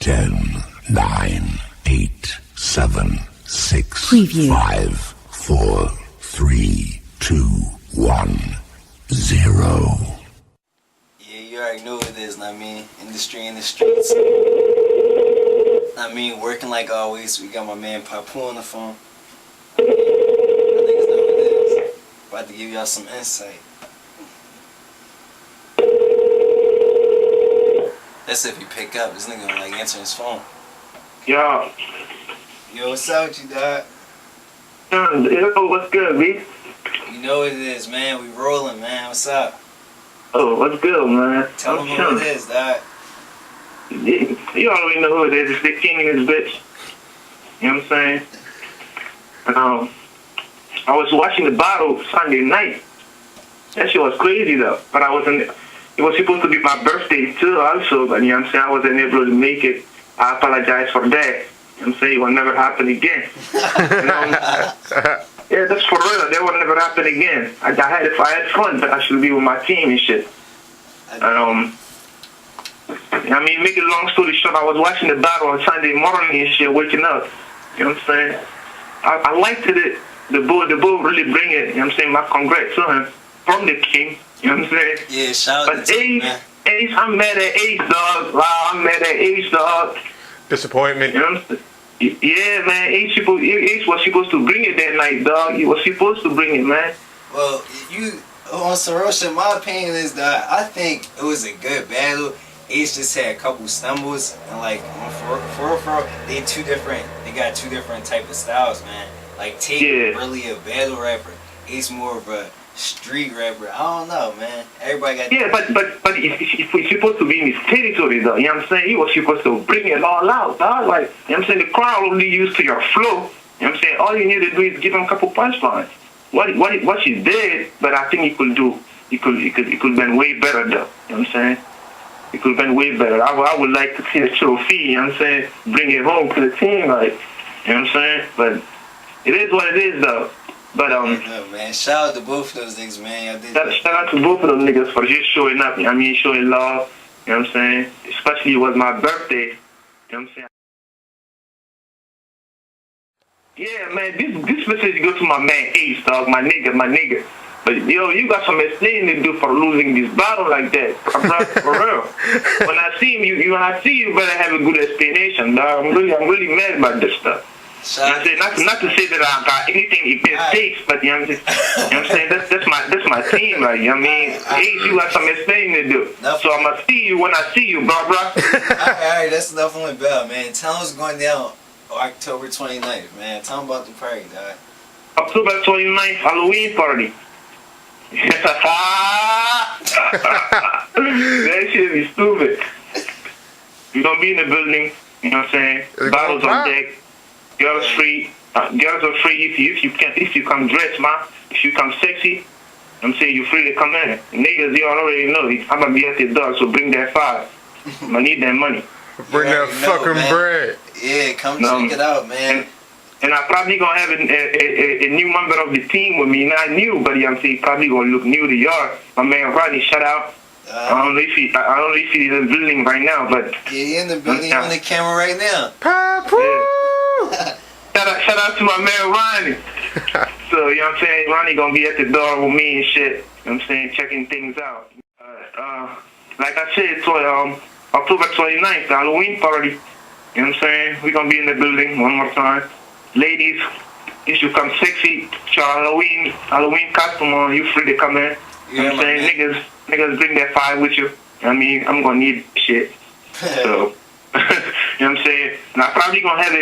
10, 9, 8, 7, 6, Preview. 5, 4, 3, 2, 1, 0. Yeah, you already know what it is, I mean, industry in the streets. I mean, working like always. We got my man Papu on the phone. I think it's what it is. About to give y'all some insight. That's if you pick up. This nigga like answering his phone. Yo. Yo, what's up with you, dog? Yo, what's good, B? You know what it is, man. We rolling, man. What's up? Oh, what's good, man? Tell them who it is, dog. You already know who it is. It's the king in this bitch. You know what I'm saying? I was watching the battle Sunday night. That shit was crazy, though. But I wasn't... It was supposed to be my birthday, too, also. But, you know what I'm saying? I wasn't able to make it. I apologize for that. You know what I'm saying? It will never happen again. Yeah, that's for real. That will never happen again. I had fun, but I should be with my team and shit. I mean, make it a long story short, I was watching the battle on Sunday morning and shit, waking up. You know what I'm saying? I liked it. The bull really bring it. You know what I'm saying? My congrats to him from the king. You know what I'm saying? Yeah, shout out to you, man. Ace, I'm mad at Ace, dog. Wow, I'm mad at Ace, dog. Disappointment. You know what I'm saying? Yeah, man. Ace was supposed to bring it that night, dog. He was supposed to bring it, man. Well, you on Sarosha, my opinion is that I think it was a good battle. Ace just had a couple stumbles, and like for they got two different type of styles, man. Like Tate really a battle rapper, Ace more of a street rapper. I don't know, man. Everybody got but if we're supposed to be in his territory, though, you know what I'm saying? He was supposed to bring it all out, dog. Like, you know what I'm saying? The crowd only used to your flow. You know what I'm saying? All you need to do is give him a couple punchlines. What he did, but I think he could have been way better, though. You know what I'm saying? It could have been way better. I would like to see the trophy, you know what I'm saying? Bring it home to the team, like, you know what I'm saying? But it is what it is, though. But, no, man. Shout out to both of those niggas, man. Shout out to both of them niggas for just showing up. I mean, showing love, you know what I'm saying? Especially it was my birthday, you know what I'm saying? Yeah, man, this message goes to my man Ace, dog, my nigga. But, yo, you got some explaining to do for losing this battle like that, bro, for real. When I see you, better have a good explanation, dog. I'm really mad about this stuff. Not to say that I got anything against Ace, but you know what I'm saying? That's my team, like, you know what I mean? Ace, you got some explaining to do. So I'm gonna see you when I see you, bro. Alright, that's definitely better, man. Tell them what's going down October 29th, man. Tell them about the party, dog. October 29th, Halloween party. That shit be stupid. You're gonna be in the building, you know what I'm saying? Bottles on deck. Girls free. Girls are free if you come dressed, man. If you come sexy, I'm saying you're free to come in. Niggas, you already know. I'm gonna be at the door, so bring that $5. I'm gonna need that money. Bring that fucking bread. Yeah, come check it out, man. And I probably gonna have a new member of the team with me. Not new, but I'm saying probably gonna look new to y'all. My man Rodney, shout out. I don't know if he's in the building right now, but yeah, he in the building, on the camera right now. Shout out to my man Ronnie. So, you know what I'm saying? Ronnie gonna be at the door with me and shit. You know what I'm saying? Checking things out. Like I said, October 29th, Halloween party. You know what I'm saying? We gonna be in the building one more time. Ladies, you should come sexy. Your Halloween costume on. You free to come in. You know what I'm saying? Niggas bring that $5 with you. I mean, I'm gonna need shit. So, you know what I'm saying? And I'm probably gonna have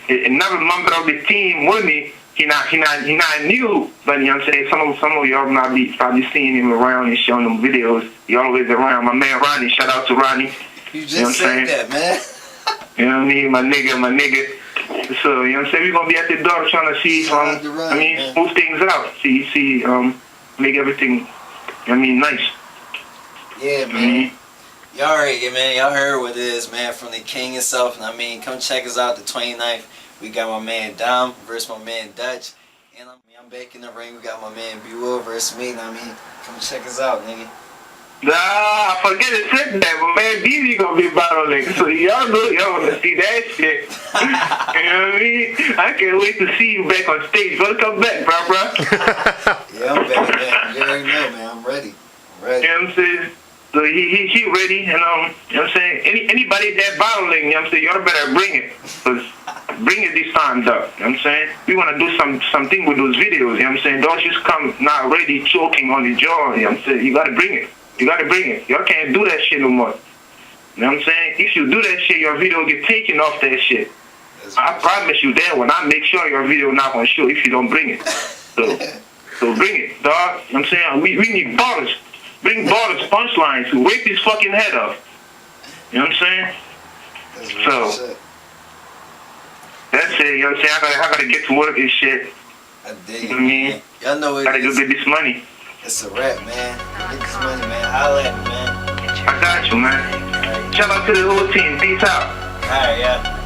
another member of the team with me. He not new, but you know what I'm saying? Some of y'all might be probably seeing him around and showing them videos. He always around. My man Ronnie, shout out to Ronnie. You just said that, man. You know what I mean? My nigga. So, you know what I'm saying? We're gonna be at the door trying to see smooth things out. See, make everything, you know what I mean, nice. Yeah, man. Y'all already, man. Y'all heard what it is, man, from the king himself. I mean, come check us out the 29th. We got my man Dom versus my man Dutch. And I'm back in the ring. We got my man B-Will versus me. I mean, come check us out, nigga. Nah, I forget to say that, but man, BB gonna be battling. So y'all wanna see that shit. You know what I mean? I can't wait to see you back on stage. Brother, come back, bro. Yeah, I'm back, man. You already know, man. I'm ready. I'm ready. You know what I'm saying? So he ready, and you know what I'm saying? Anybody that battling, you know what I'm saying, y'all better bring it. Cause bring it this time, dog. You know what I'm saying? We wanna do something with those videos, you know what I'm saying? Don't just come not ready choking on the jaw, you know what I'm saying? You gotta bring it. You gotta bring it. Y'all can't do that shit no more. You know what I'm saying? If you do that shit, your video get taken off that shit. I promise you that one. I make sure your video not gonna show if you don't bring it. So bring it, dog. You know what I'm saying? We need ballers. Bring ballers, punchlines to wake his fucking head up. You know what I'm saying? So that's it, you know what I'm saying? I gotta get to work and shit. I dig You know what I mean? Y'all know it Gotta go is. get this money. It's a rap, man. Get this money, man. Holla at me, man. I got you, man. Shout out to the whole team. Peace out. Alright, yeah.